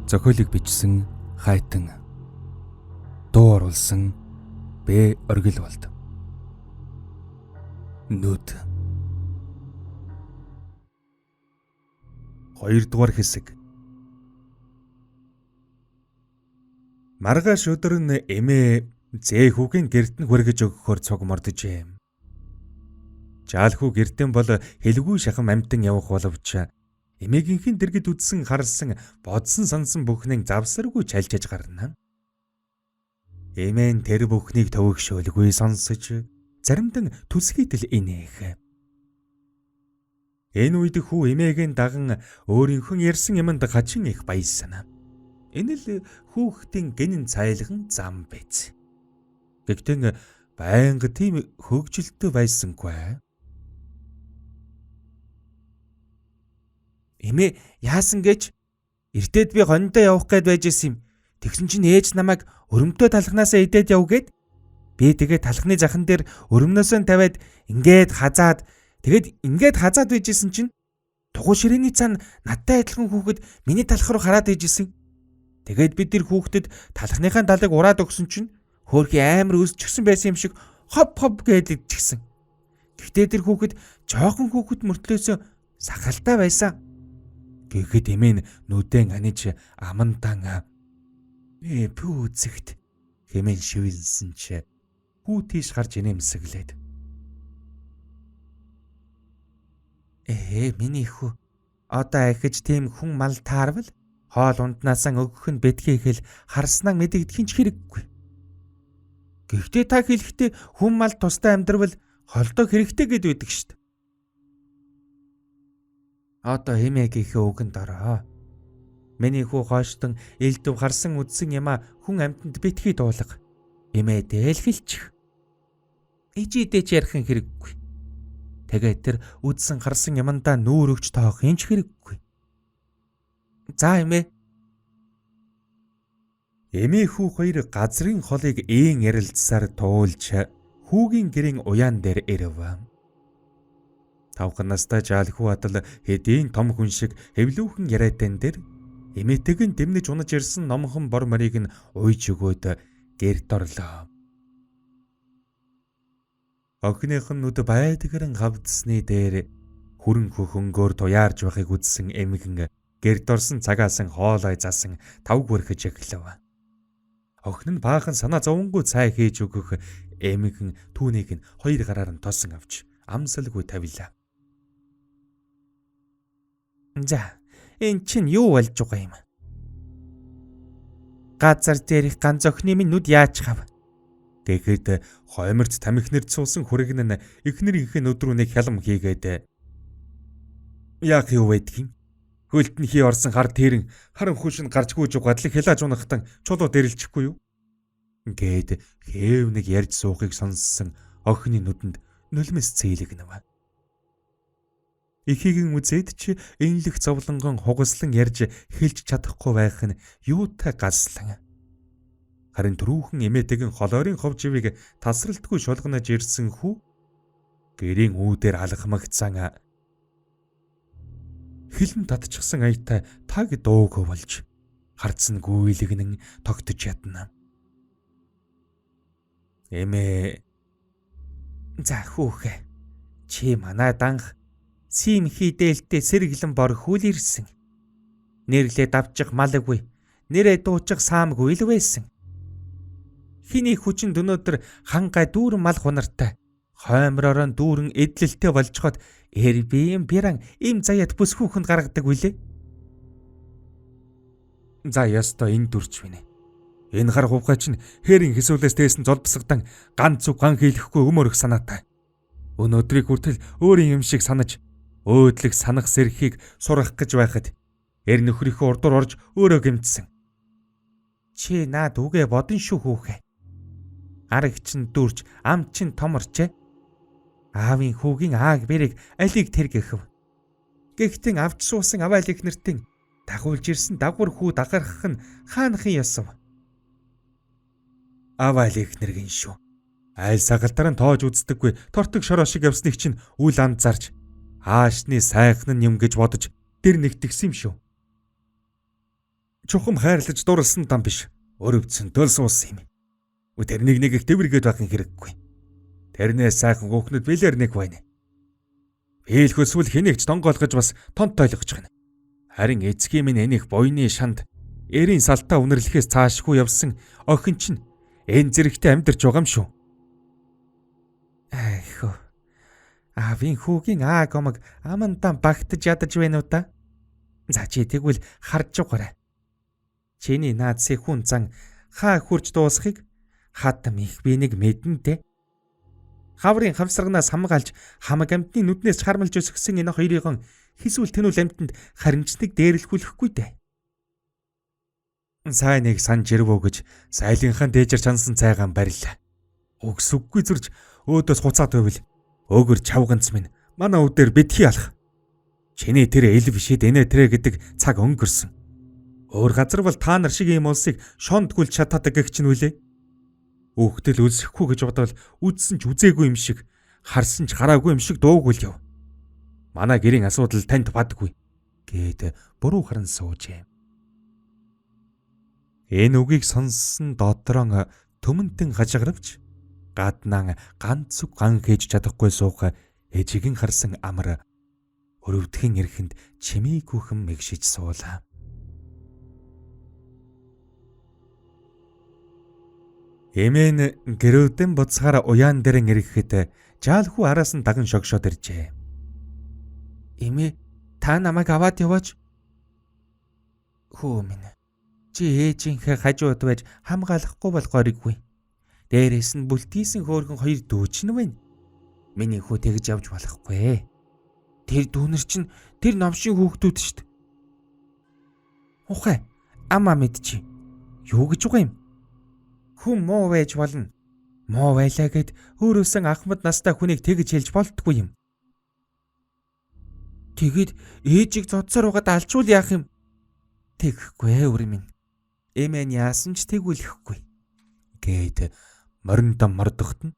Зохиолыг бичсэн Хайтан. Дуу оруулсан Б. Оргилвалд. Нүд. 2 дугаар хэсэг. Маргааш өдөр нь эмээ зэөхүүгийн гэрт нь хүргэж өгөхөөр цуг мордожээ. Жаалхүү гэртэн бол хэлгүй шахам амтан явах боловч эмээгийнхэн дэргэд үдсэн харсан бодсон сансан бүхнийг завсаргүй чалжиж гарна. Эмээн тэр бүхнийг төвөгшөөлгүй сонсож заримдан түсгийтэл инээх. Энэ үед хүү эмээгийн даган өөрийнхөө ярьсан юмд хачин их баясана. Энэ л хүүхдийн гинэн цайлган зам биз. Гэхдээ байнга тийм хөгжилтөй байсангүй. Эмээ яасан гэж эртээд би гондоо явах гээд байж исэн юм. Тэгсэн чинь ээж намайг өрөмтөө талхнаасаа идээд яв гээд би тэгээд талхны захан дээр өрөмнөөсөө тавиад ингээд хазаад байж исэн чинь тугуй ширээний цаана надтай адилхан хүүхэд миний талх руу хараад ижсэн. Тэгээд бид тэр хүүхдэд талхныхаа талыг ураад өгсөн чинь хөөрхий амар өсчихсэн байсан юм шиг хов гээд идчихсэн. Гэхдээ тэр хүүхэд жоохон хүүхэд мөртлөөсөө сахалтай байсан. Гэхэд эмээ нүдэн аниж амантан пүүцэгт хэмээн шивэлсэн чи хүү тийш гарч инээмсэглээд. Миний хүү одоо ахиж тийм хүн мал таарвал хоол унднаасаа өгөх нь бэтгий хэл харснаа мэдэгдэхин ч хэрэггүй. Гэхдээ та хэлэхдээ хүн мал тустай амьдрал холдоо хэрэгтэй гэд байдаг шүү дээ. Одоо эмээгийнхээ үгэнд ороо. Миний хүү хооштон элдв харсан үдсэн яма хүн амьтанд битгий дуулга. Эмээ дээлхэлчих. Ижидэж ярих хэрэггүй. Тэгээд тэр үдсэн харсан ямандаа нүүр өгч тоох инч хэрэггүй. За эмээ. Эмээ хүү хоёр газрын холыг ээн ярилцсаар туулж хүүгийн гэрийн уяан дээр ирэв. Тавхан настай жаалхүү адал хэдийн том хүн шиг хэвлүүхэн яриатан дээр эмээтэйг нь дэмнэж унаж ирсэн номхон бор морийг нь уйж өгөөд гэрт орлоо. Охиных нь нүд байдгэрэн хавдсны дээр хүрэн хөхөнгөөр туяарж байхыг үзсэн эмгэн гэрт орсон цагаас нь хоолой засан тав хүрхэж эхлэв. Охин нь баахан санаа зовонгүй цай хийж өгөх эмгэн түүнийг нь хоёр гараар нь тосон авч амсалгүй тавилаа. За, энэ чинь юу болж байгаа юм? Газар дээрх ганц охины минь нүд яаж хав? Тэгэхэд хойморц тамхинэр цуусан хүрэгн нь эхнэрийнхээ нүд рүү нэг хялам хийгээд яах юу байдгийг хөлтөн хий орсон хар тэрэн харан хүшин гарч гүйж гадлыг хилааж унахтан чулуу дэрэлчихгүй юу? Гээд хэв нэг ярьж суухыг сонссон охины нүдэнд нулимс цэйлэгнэв. Ихийг үзээд чи энэлх зовлонгон хугаслан ярьж хэлж чадахгүй байх нь юутай гаслан. Харин түрүүхэн эмээтэйгэн холойрын хов живийг тасралтгүй шулганаж ирсэн хүү гэрийн үүдээр алгамагцсан хилэн татчихсан аятай таг дууг болж харцсан гүйлэгнэн тогтож ядна. Эмээ за хүүхэ чи манай данх сим хидээлтэй сэргэлэн бор хүлэрсэн. Нэрлээ давчих малгүй, нэрээ дуучих саамгүй л байсан. Хиний хүчин өнөөдөр хангай дүүрэн мал хунартай, хоймророо дүүрэн эдлэлтэй болцоход эрбийн биран им заяад бүсгүүхэнд гаргадаг үлээ. За ястаа энэ дүрч винэ. Энэ хар хувгай чинь хээрийн хэсүүлээс дээсэн золбсгдан ганц зүг ган хийлэхгүй өмөрөх санаатай. Өнөөдрийг хүртэл өөрийн юм шиг санаж өөдлөг санах сэрхийг сурах гэж байхад эр нөхрийнхөө урдуур орж өөрөө гэмтсэн. Чи наад үгээ бодон шүү хүүхэ. Араг чин дүүрч ам чин томорчээ. Аавын хүүгийн ааг бэрийг алиг тэр гэхв. Гэхдээ авч суусан авайл их нэртэн дагуулж ирсэн дагвар хүү дагарах нь хаанхын ёсов. Авайл их нэргэн шүү. Айл сагалдар нь тоож үздэггүй тортог шороо шиг явсныг чинь үл анзаарч аашны сайхан юм гэж бодож тэр нэгтгсэн юм шүү. Чухам хайрлаж дурлсан дам биш. Өрөвдсөн төл суусан юм. Тэрнийг нэг их дэвэргээд байх хэрэггүй. Тэрнээс сайхан хүүхнүүд билэр нэг байна. Биэл хөсвөл хэнийгч тонгоолгож бас тонт ойлгож байна. Харин эцгийн минь энийг буйны шанд эрийн салтаа үнэрлэхээс цаашгүй явсан охин чинь энэ зэрэгтэй амьдарч байгаа юм шүү. Айхөө. Аавын хүүгийн гомог амантан багтаж ядаж байна уу та? За чи тэгвэл харж угаарай. Чиний наад сэхүүн зан хаа хурж дуусахыг хатам их би нэг мэдэн дээ. Хаврын хавсарганаас хамгаалж хамаг амтны нүднээс чармалж өсгсөн энэ хоёрын хийсвэл тэнүүл амтнд харинчныг дээрлэхүүлэхгүй дээ. Сайн нэг сан жирвөө гэж сайлынхаа дээжэр чансан цайгаан барилла. Өгсөггүй зурж өөдөөс хуцаад байвал өөгөр чавганц минь манай өвдөр битгий алах. Чиний тэр эл бишэд энэ тэрэ гэдэг цаг өнгөрсөн. Өөр газар бол та нар шиг ийм улсыг шондгүйл чатаадаг гэх чинь үлээ. Өөхтөл өлсөхгүй гэж бодвол үдсэн ч үзээгүй юм шиг, харсан ч хараагүй юм шиг дуугүй л яв. Манай гэрийн асуудал танд бадгүй гээд буруу харан суужээ. Энэ үгийг сонссон додрон төмөнтөн хажигравч гаднаа ганц үг ган хийж чадахгүй суух ээжигэн харсан амар өрөвдгэн эрхэнд чимийг хүүхэн мэгшиж суулаа. Эмээн гэрүүдэн буцахаар уяан дээрэн ирэхэд жаалхүү араас нь даган шогшоод иржээ. Эмээ, та намайг аваад яваач. Хөө минь. Чи ээжийнхээ хажууд байж хамгаалахгүй бол гориггүй. Дээрээс нь бүлтийсэн хөөргөн хоёр дүүч нь байна. Миний хүү тэгж явж болохгүй. Тэр дүүнер чинь тэр номшийн хүүхдүүд шүү дээ. Ухаа, амаа мэдчи. Юу гэж байгаа юм? Хүн муу байж болно. Муу байлаа гэд өөрөөсөн ахмад настай хүнийг тэгж хэлж болтгүй юм. Тэгэд ээжийг зодсоор угаад алчвал яах юм? Тэгэхгүй өөр минь. Эмээн яасан ч тэгүүлэхгүй. Гээд мориндон мордохт нь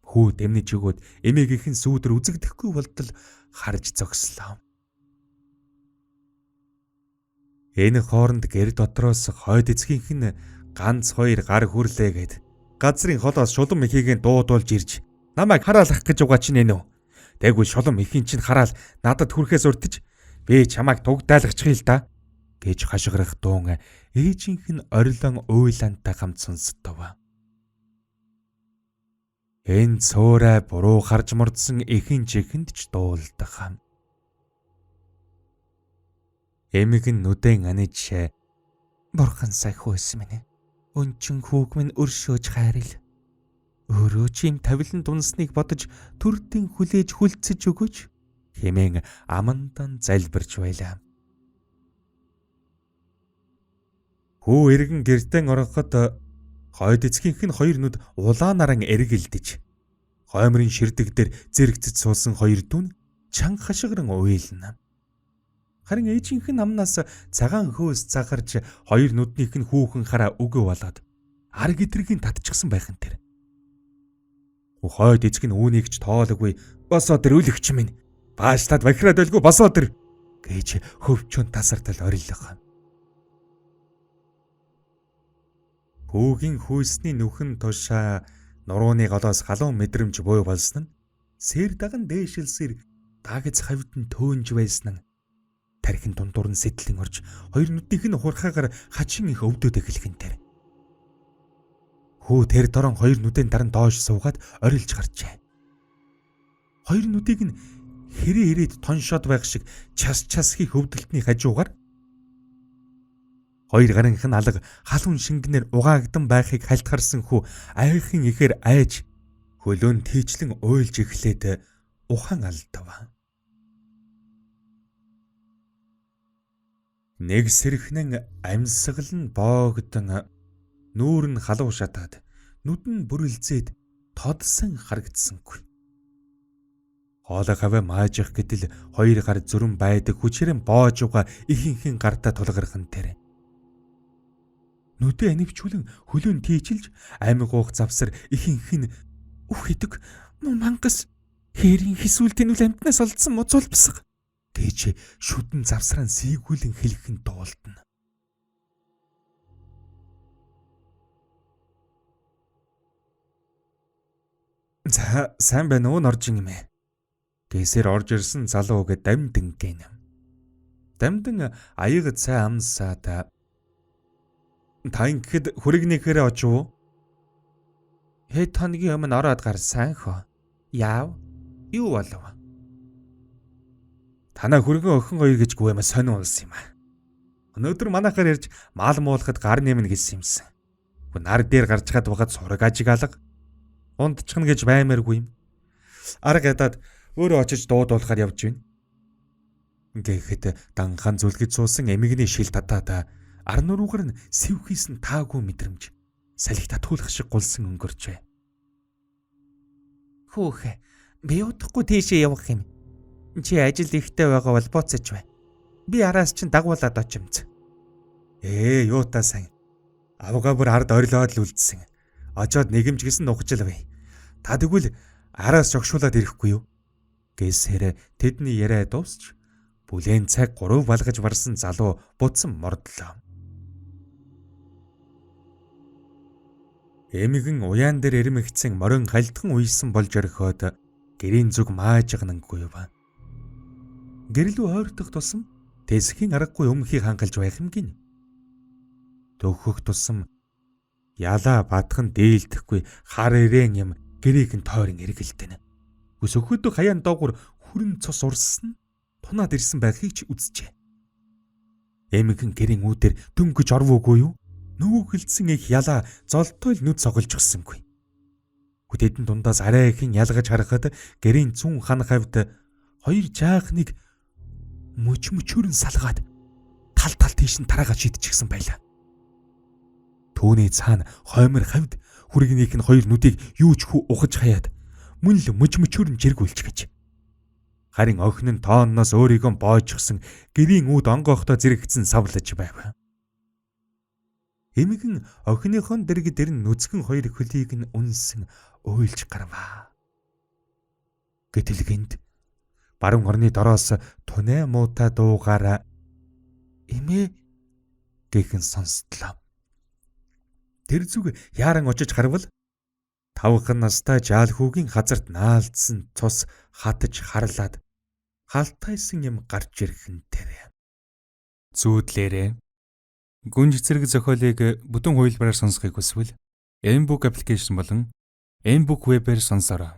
хүү дэмнэж өгөөд эмээгийнхэн сүүдэр үзэгдэхгүй болтол харж зогслоо. Энэ хооронд гэр дотроос хойд эцгийнх нь ганц хоёр гар хүрлээ гэд газрын холоос шулам ихийг дуудуулж ирж намайг хараалах гэж угаа чинь ээ нөө. Тэгвэл шулам ихийн чинь хараал надад хүрэхээс уртж би чамайг тугдаалгачих л да гэж хашгирах дуун ээжийнх нь орилон уйлантай хамт сонсдов. Энэ цөөрэ буруу харж мордсон эхийн чихэнд ч дуулдах. Эмэг нь нүдэн аниж бурхан сайхан байсан минь. Өнчин хүүг минь өршөөж хайрл. Өөрөө ч юм тавилан дунсныг бодож төрдийн хүлээж хүлцэж өгөөч хэмээн амандан залбирч байлаа. Хүү эргэн гэртэн ороход хойд эцгийнх нь хоёр нүд улаанаран эргэлдэж хоймрын ширдэг дээр зэрэгцэж суусан хоёр дүүн чанга хашгиран уйлна. Харин ээжийнх нь амнаас цагаан хөөс цагарч хоёр нүднийх нь хүүхэн хараа өгөө болоод ар гэдрийг нь татчихсан байхын тэр. Хойд эцэг нь үүнийг ч тоолоогүй босоо тэр үлэгч минь бааштад бахираад байлгүй босоо тэр гэж хөвчөн тасартал ориллоо. Хүүгийн хүйсний нүхэн тушаа нурууны голоос халуун мэдрэмж буй болсон нь сэр даган дээшилсээр дагц хавьд нь төөнж байсан нь тархин дундуур нь сэтлэн орж хоёр нүднийх нь хурхаагаар хачин их өвдөд эхлэхэн тэр. Хүү тэр дорон хоёр нүдэн даран доош суугаад орилж гарчээ. Хоёр нүдийг нь хэрэг ирээд тоншоод байх шиг час хийх өвдөлтний хажуугаар хоёр гарынх нь алга халуун шингэнээр угаагдан байхыг хальтгарсан хүү айхын ихээр айж хөлөөн тийчлэн уйлж эхлээд ухаан алдав. Нэг сэрхнэн амьсгал нь боогдон нүүр нь халуун шатаад нүд нь бүрэлзээд тодсон харагдсангүй. Хоолой хаваа маажих гэтэл хоёр гар зүрэн байдаг хүчээрэн боож угаа ихэнхэн гартаа тулгархан тэр. Нүдэ анивчүүлэн хөлөөн тийчилж аймаг уух завсар ихэнх нь үх идэг мангас хэрийн хисүүл тэнүүл амтнаас олдсон муцуулбсаг гэж шүдэн завсран сийгүүлэн хэлхэн дуулдана. За сайн байна уу Норжин юм ээ. Гэсээр орж ирсэн залуу гээд дамдин гэнэ. Дамдин аяг цай амсаа та ингэхэд хүрэгнийхэрэ очив. Хэд хоногийн өмнө ороод гарсан хөө. Яав? Юу болов? Танаа хүргэн охин хоёр гэж гүвэмэ сонин улс юм аа. Өнөөдөр манайхаар ирж мал муулахад гар нэмнэ гэсэн юмсан. Нар дээр гарч хаад багад сураг ажиг алга. Ундчихна гэж баймааргүй юм. Арга ядаад өөрөө очиж дуудуулахаар явж байна. Ингээд данхан зүлгэж суусан эмигний шил татаад ар нуруугаар нь сэвхийсэн таагүй мэдрэмж салхи татуулах шиг гулсан өнгөрчээ. Хүүхэ, би удахгүй тийшээ явах юм. Чи ажил ихтэй байгаа бол буцаж бай. Би араас чинь дагуулад очимц. Юу та сайн. Авгаа бүр ард орилоод л үлдсэн. Очоод нэгэмж гисэн нухажл бай. Та тэгвэл араас жогшуулаад ирэхгүй юу? Гэсээр тэдний яриа дуусч бүлээн цаг 3 балгаж барсан залуу буцсан мордлоо. Эмигэн уяан дээр ирмэгцэн морин хальтхан уйсан болж орхиод гэрийн зүг мааж гнангүй юу ба. Гэрлүү ойртох тусам тэсхийн аргагүй өмнөхийг хангалж байх юм гин. Төвхөх тусам ялаа бадхан дээлдэхгүй хар ирээн юм гэрийг нь тойрон эргэлдэнэ. Хүс өхөдөө хаяан доогуур хүрэн цус урссан тунаад ирсэн байхыг ч үзжээ. Эмэгэн гэрийн үүдээр дөнгөж орвоогүй юу? Нөгөө хилцсэн их ялаа золтой л нүд цоголж гсэнгүй. Хүдэдэн дундаас арай ихэн ялгаж харахад гэрийн зүүн хан хавьд хоёр жаахныг мөчмөчөрөн салгаад тал тийш нь тараагаад шидчихсэн байлаа. Төөний цаана хоймор хавьд хүргнийх нь хоёр нүдийг юу ч хүү ухаж хаяад мөн л мөчмөчөрөн жиргүүлч гэж. Харин охин нь тоонноос өөрийгөө боожчихсан гэрийн үүд онгоохтой зэрэгцэн савлаж байв. Эмэгэн охиныхон дэрэг дээр нь нүцгэн хоёр хөлийг нь үнсэн уйлж гарваа. Гэтэлгэнд баруун орны дороос тунай муутай дуугаараа эмээ гэхэн сонсдлоо. Тэр зүг яаран очиж харвал тавхан настай жаалхүүгийн хазарт наалдсан цус хатаж харлаад халтайсан юм гарч ирэхэн тэр. Зүүдлээрээ гүнж зэрэг зохиолыг бүтэн хувилбараар сонсохыг хүсвэл Mbook аппликейшн болон Mbook вебээр сонсороо.